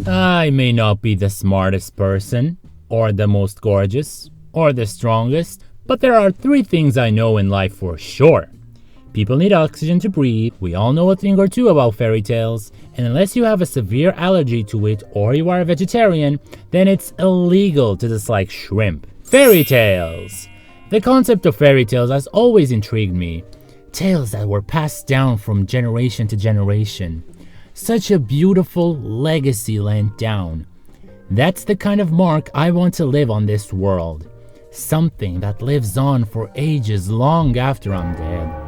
I may not be the smartest person, or the most gorgeous, or the strongest, but there are 3 things I know in life for sure. People need oxygen to breathe, we all know a thing or two about fairy tales, and unless you have a severe allergy to it or you are a vegetarian, then it's illegal to dislike shrimp. Fairy tales! The concept of fairy tales has always intrigued me. Tales that were passed down from generation to generation. Such a beautiful legacy laid down. That's the kind of mark I want to live on this world. Something that lives on for ages long after I'm dead.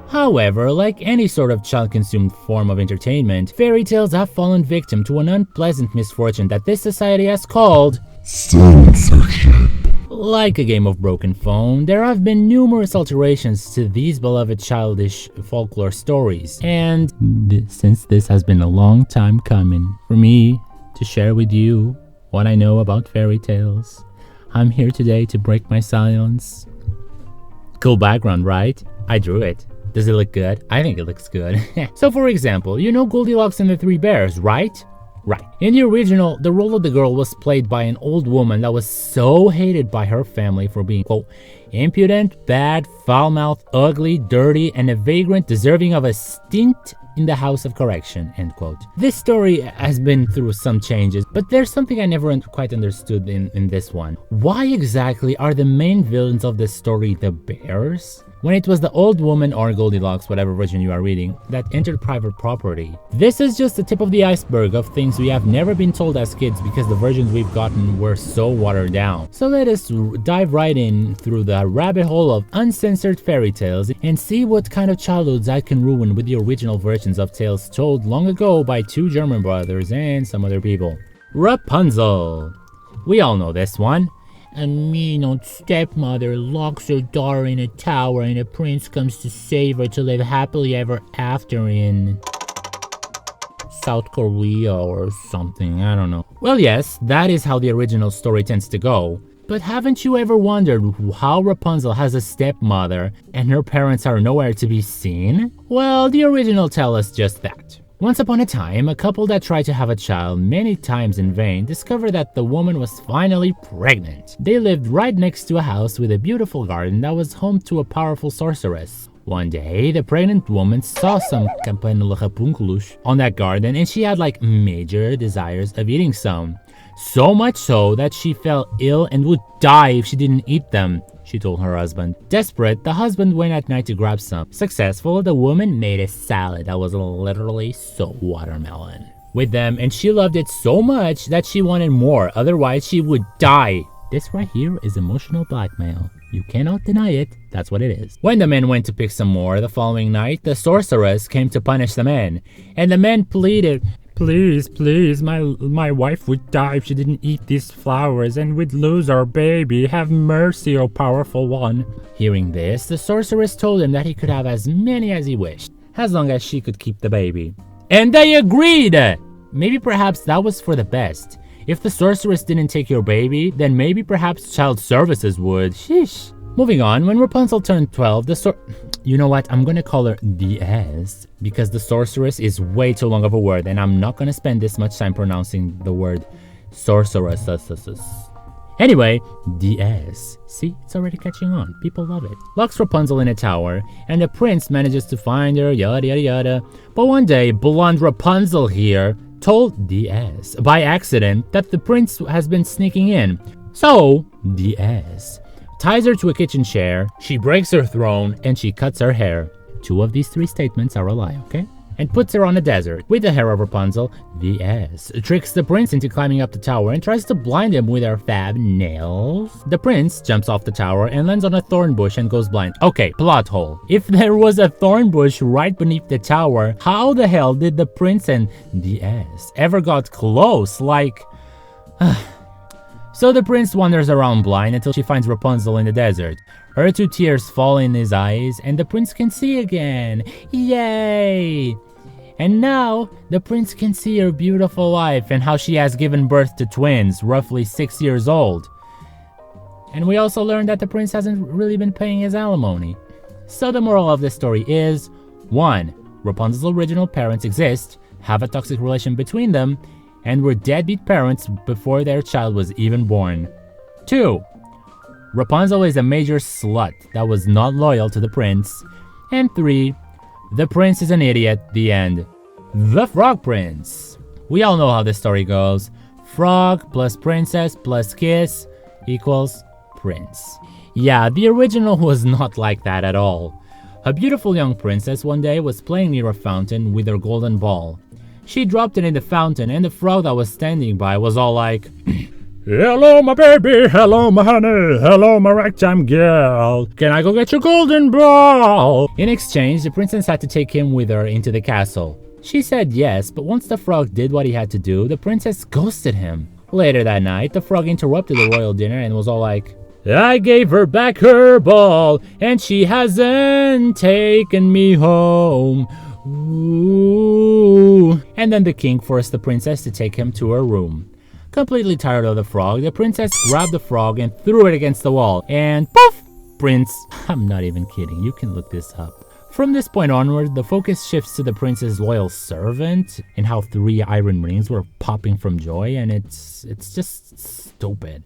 However, like any sort of child-consumed form of entertainment, fairy tales have fallen victim to an unpleasant misfortune that this society has called censorship. Like a game of broken phone, there have been numerous alterations to these beloved childish folklore stories. And since this has been a long time coming for me to share with you what I know about fairy tales, I'm here today to break my silence. Cool background, right? I drew it. Does it look good? I think it looks good. So for example, you know Goldilocks and the 3 bears, right? Right. In the original, the role of the girl was played by an old woman that was so hated by her family for being, quote, impudent, bad, foul-mouthed, ugly, dirty, and a vagrant deserving of a stint in the house of correction, end quote. This story has been through some changes, but there's something I never quite understood in this one. Why exactly are the main villains of the story the bears, when it was the old woman or Goldilocks, whatever version you are reading, that entered private property? This is just the tip of the iceberg of things we have never been told as kids because the versions we've gotten were so watered down. So let us dive right in through the rabbit hole of uncensored fairy tales and see what kind of childhoods I can ruin with the original versions of tales told long ago by 2 German brothers and some other people. Rapunzel. We all know this one. A mean old stepmother locks her daughter in a tower and a prince comes to save her to live happily ever after in South Korea or something, I don't know. Well, yes, that is how the original story tends to go. But haven't you ever wondered how Rapunzel has a stepmother and her parents are nowhere to be seen? Well, the original tells us just that. Once upon a time, a couple that tried to have a child many times in vain discovered that the woman was finally pregnant. They lived right next to a house with a beautiful garden that was home to a powerful sorceress. One day, the pregnant woman saw some campanula Rapunzel on that garden and she had like major desires of eating some. So much so that she fell ill and would die if she didn't eat them, she told her husband. Desperate, the husband went at night to grab some. Successful, the woman made a salad that was literally so watermelon with them, and she loved it so much that she wanted more, otherwise she would die. This right here is emotional blackmail. You cannot deny it, that's what it is. When the men went to pick some more the following night, the sorceress came to punish the men, and the men pleaded, Please, my wife would die if she didn't eat these flowers and we'd lose our baby. Have mercy, O powerful one. Hearing this, the sorceress told him that he could have as many as he wished, as long as she could keep the baby. And they agreed! Maybe perhaps that was for the best. If the sorceress didn't take your baby, then maybe perhaps child services would. Sheesh. Moving on, when Rapunzel turned 12, you know what, I'm gonna call her DS, because the sorceress is way too long of a word, and I'm not gonna spend this much time pronouncing the word sorceress. Anyway, DS. See, it's already catching on. People love it. Locks Rapunzel in a tower, and the prince manages to find her, yada yada yada. But one day, blonde Rapunzel here told DS, by accident, that the prince has been sneaking in. So, DS ties her to a kitchen chair, she breaks her throne, and she cuts her hair. 2 of these 3 statements are a lie, okay? And puts her on a desert. With the hair of Rapunzel, DS tricks the prince into climbing up the tower and tries to blind him with her fab nails. The prince jumps off the tower and lands on a thorn bush and goes blind. Okay, plot hole. If there was a thorn bush right beneath the tower, how the hell did the prince and DS ever got close? Like... So the prince wanders around blind until she finds Rapunzel in the desert. Her 2 tears fall in his eyes and the prince can see again. Yay! And now, the prince can see her beautiful wife and how she has given birth to twins, roughly 6 years old. And we also learned that the prince hasn't really been paying his alimony. So the moral of this story is, 1. Rapunzel's original parents exist, have a toxic relation between them, and were deadbeat parents before their child was even born. 2. Rapunzel is a major slut that was not loyal to the prince. And 3. The prince is an idiot. The end. The Frog Prince. We all know how this story goes. Frog plus princess plus kiss equals prince. Yeah, the original was not like that at all. A beautiful young princess one day was playing near a fountain with her golden ball. She dropped it in the fountain, and the frog that was standing by was all like, "Hello, my baby, hello, my honey, hello, my ragtime girl. Can I go get your golden ball?" In exchange, the princess had to take him with her into the castle. She said yes, but once the frog did what he had to do, the princess ghosted him. Later that night, the frog interrupted the royal dinner and was all like, "I gave her back her ball, and she hasn't taken me home. Ooh." And then the king forced the princess to take him to her room. Completely tired of the frog, the princess grabbed the frog and threw it against the wall. And poof! Prince. I'm not even kidding, you can look this up. From this point onward, the focus shifts to the prince's loyal servant and how 3 iron rings were popping from joy, and it's just stupid.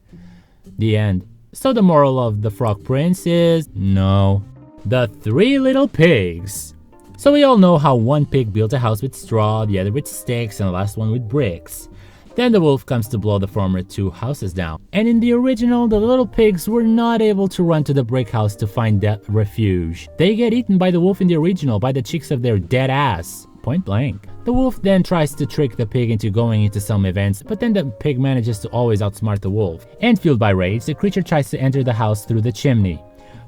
The end. So the moral of The Frog Prince is no. The 3 Little Pigs. So we all know how one pig built a house with straw, the other with sticks, and the last one with bricks. Then the wolf comes to blow the former 2 houses down. And in the original, the little pigs were not able to run to the brick house to find refuge. They get eaten by the wolf in the original by the cheeks of their dead ass. Point blank. The wolf then tries to trick the pig into going into some events, but then the pig manages to always outsmart the wolf. And fueled by rage, the creature tries to enter the house through the chimney.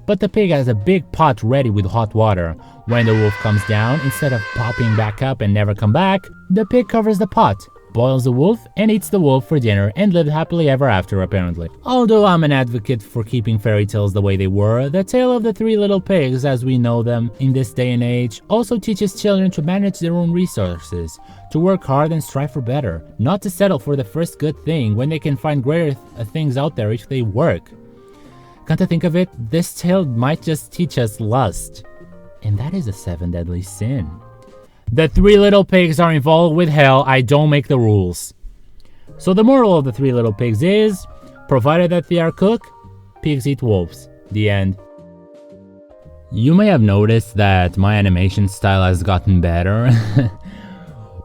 But the pig has a big pot ready with hot water. When the wolf comes down, instead of popping back up and never come back, the pig covers the pot, boils the wolf, and eats the wolf for dinner, and lived happily ever after, apparently. Although I'm an advocate for keeping fairy tales the way they were, the tale of the 3 little pigs, as we know them in this day and age, also teaches children to manage their own resources, to work hard and strive for better, not to settle for the first good thing when they can find greater things out there if they work. Come to think of it, this tale might just teach us lust, and that is a 7 deadly sin. The 3 little pigs are involved with hell. I don't make the rules. So the moral of the 3 little pigs is, provided that they are cooked, pigs eat wolves. The end. You may have noticed that my animation style has gotten better.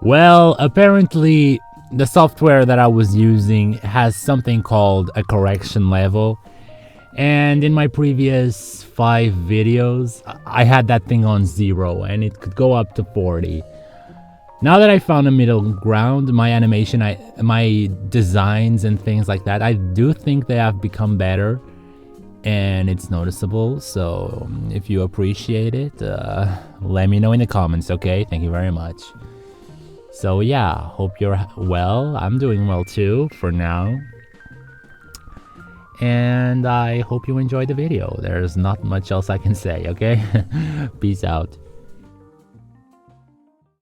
Well, apparently the software that I was using has something called a correction level. And in my previous 5 videos, I had that thing on 0 and it could go up to 40. Now that I found a middle ground, my animation, my designs and things like that, I do think they have become better and it's noticeable. So if you appreciate it, let me know in the comments, okay? Thank you very much. So yeah, hope you're well. I'm doing well too for now. And I hope you enjoyed the video. There's not much else I can say, okay? Peace out.